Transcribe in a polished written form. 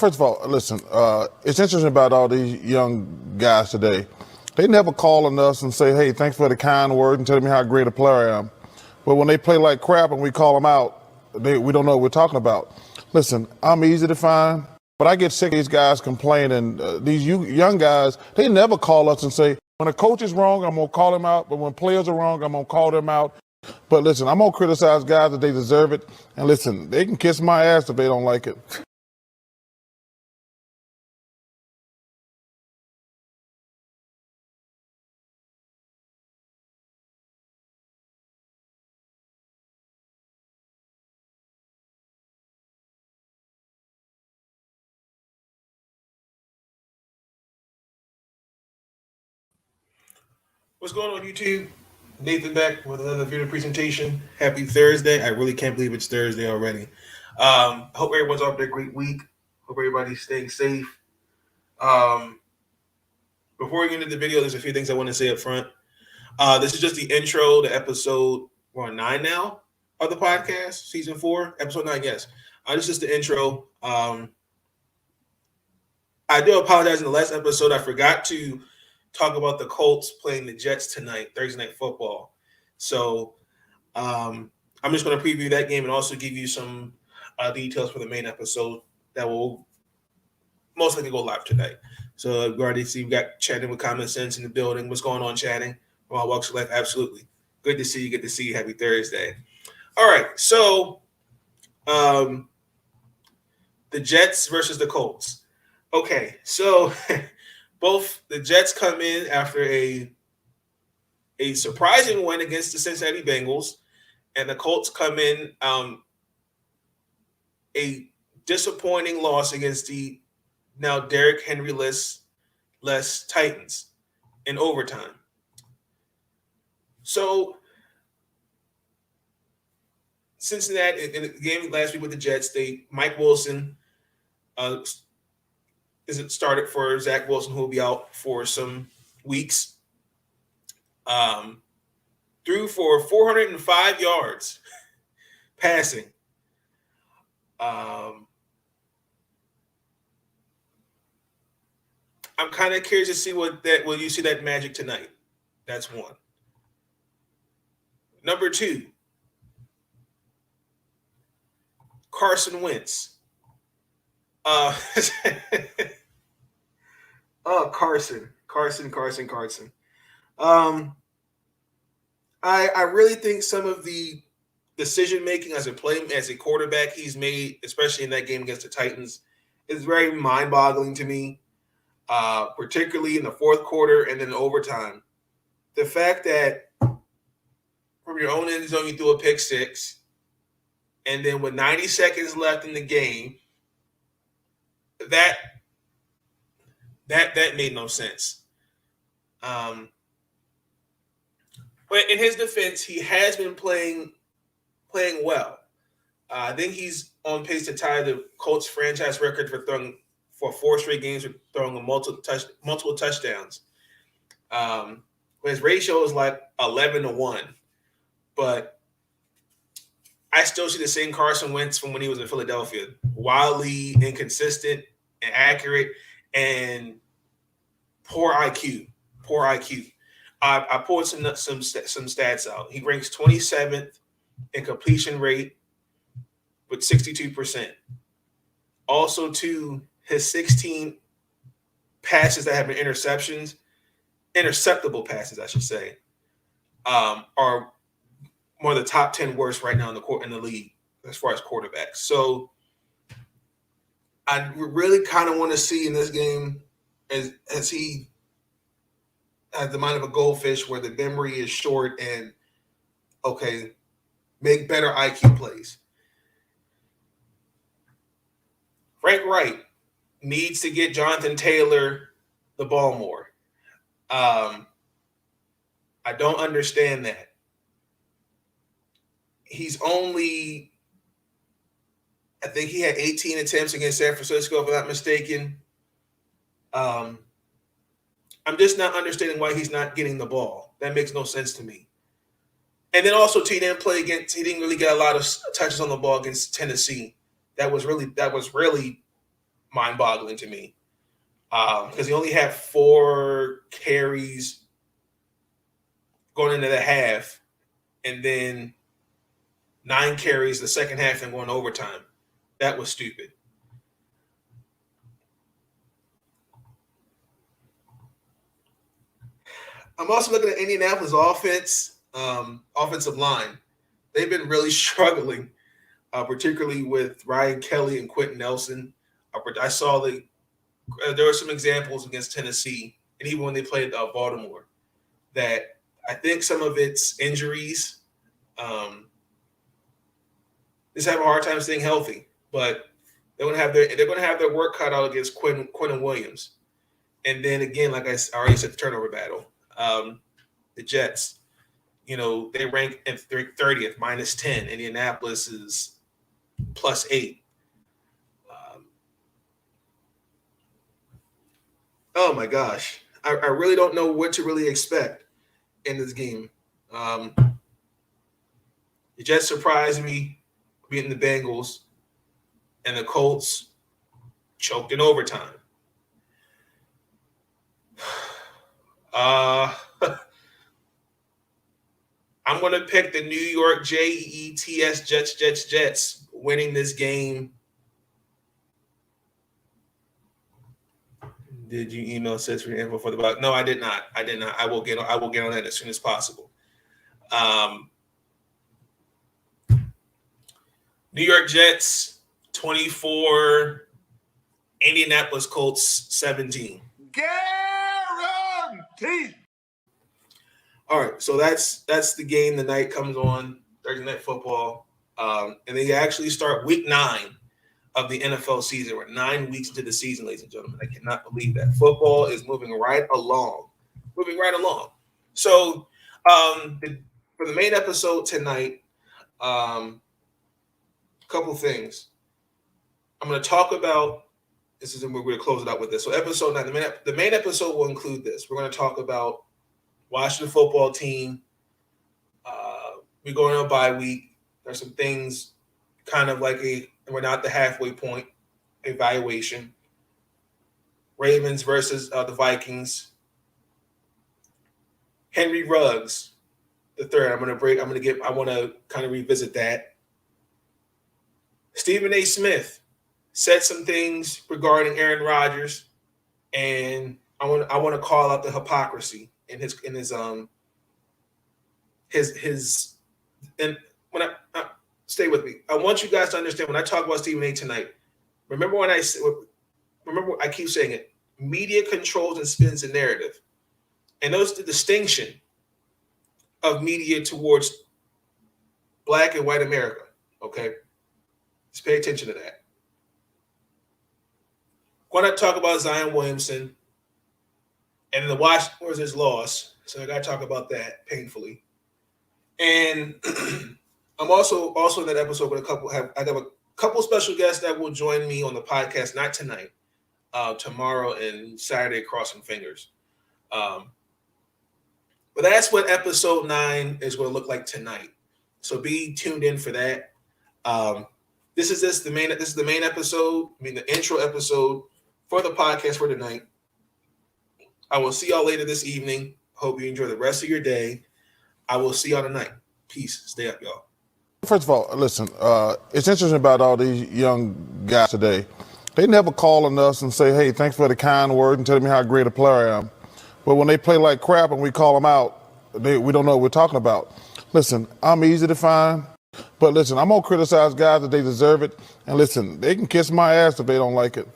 First of all, listen, it's interesting about all these young guys today. They never call on us and say, hey, thanks for the kind word and telling me how great a player I am. But when they play like crap and we call them out, we don't know what we're talking about. Listen, I'm easy to find, but I get sick of these guys complaining. These young guys, they never call us and say, when a coach is wrong, I'm going to call him out. But when players are wrong, I'm going to call them out. But listen, I'm going to criticize guys that they deserve it. And listen, they can kiss my ass if they don't like it. What's going on, YouTube? Nathan back with another video presentation. Happy Thursday. I really can't believe it's Thursday already. Hope everyone's off their great week. Hope everybody's staying safe. Before we get into the video, there's a few things I want to say up front. This is just the intro to episode 9 now of the podcast, season 4, episode 9, yes. This is just the intro. I do apologize in the last episode. I forgot to talk about the Colts playing the Jets tonight, Thursday Night Football. So I'm just going to preview that game and also give you some details for the main episode that will most likely go live tonight. So we already see we got Chatting with Common Sense in the building. What's going on, Chatting? From all walks of life, absolutely. Good to see you. Good to see you. Happy Thursday. All right, so the Jets versus the Colts. Okay, so both the Jets come in after a surprising win against the Cincinnati Bengals, and the Colts come in a disappointing loss against the now Derrick Henry-less Titans in overtime. So Cincinnati, in the game last week with the Jets, Mike Wilson isn't started for Zach Wilson, who will be out for some weeks. Threw for 405 yards passing. I'm kind of curious to see will you see that magic tonight? That's one. Number 2, Carson Wentz. Carson. I really think some of the decision making as a quarterback he's made, especially in that game against the Titans, is very mind boggling to me. Particularly in the fourth quarter and then overtime. The fact that from your own end zone you threw a pick six, and then with 90 seconds left in the game, that made no sense. But in his defense, he has been playing well. I think he's on pace to tie the Colts franchise record for 4 straight games with throwing multiple touchdowns. His ratio is like 11-1, but I still see the same Carson Wentz from when he was in Philadelphia. Wildly inconsistent and accurate, and poor IQ. I pulled some stats out. He ranks 27th in completion rate with 62%. Also, his 16 passes that have been interceptable passes, I should say, are one of the top 10 worst right now in the league as far as quarterbacks. So I really kind of want to see in this game as he has the mind of a goldfish where the memory is short and, okay, make better IQ plays. Frank Wright needs to get Jonathan Taylor the ball more. I don't understand that. He's only, I think he had 18 attempts against San Francisco, if I'm not mistaken. I'm just not understanding why he's not getting the ball. That makes no sense to me. And then also, he didn't really get a lot of touches on the ball against Tennessee. That was really mind-boggling to me because he only had 4 carries going into the half, and then 9 carries the second half and going overtime. That was stupid. I'm also looking at Indianapolis offensive line. They've been really struggling, particularly with Ryan Kelly and Quentin Nelson. I saw there were some examples against Tennessee, and even when they played Baltimore, that I think some of it's injuries. Just have a hard time staying healthy, but they're going to have their work cut out against Quentin Williams, and then again, like I already said, the turnover battle. The Jets, they rank in 30th, -10. Indianapolis is +8. Oh my gosh, I really don't know what to really expect in this game. The Jets surprised me beating the Bengals, and the Colts choked in overtime. I'm going to pick the New York Jets, Jets winning this game. Did you email Seth for info for the Bucs? No, I did not. I will get on that as soon as possible. New York Jets 24, Indianapolis Colts 17. Guaranteed. All right, so that's the game. The night comes on Thursday Night Football, and they actually start Week 9 of the NFL season. We're 9 weeks into the season, ladies and gentlemen. I cannot believe that football is moving right along. So, for the main episode tonight, couple things. I'm going to talk about. We're going to close it out with this. So, episode 9, the main episode will include this. We're going to talk about Washington football team. We're going on a bye week. There's some things kind of like we're not the halfway point evaluation. Ravens versus the Vikings. Henry Ruggs, the third. I want to kind of revisit that. Stephen A. Smith said some things regarding Aaron Rodgers, and I want to call out the hypocrisy in his and when I stay with me. I want you guys to understand when I talk about Stephen A. tonight. Remember I keep saying it. Media controls and spins the narrative, and those the distinction of media towards Black and white America. Okay, just pay attention to that. When I talk about Zion Williamson and the Washington Wizards loss, so I got to talk about that painfully. And I'm also in that episode with I have a couple special guests that will join me on the podcast, not tonight, tomorrow and Saturday, crossing fingers. But that's what episode 9 is going to look like tonight. So be tuned in for that. This is the main episode. The intro episode for the podcast for tonight. I will see y'all later this evening. Hope you enjoy the rest of your day. I will see y'all tonight. Peace. Stay up, y'all. First of all, listen, it's interesting about all these young guys today. They never call on us and say, hey, thanks for the kind word and telling me how great a player I am. But when they play like crap and we call them out, we don't know what we're talking about. Listen, I'm easy to find. But listen, I'm going to criticize guys that they deserve it. And listen, they can kiss my ass if they don't like it.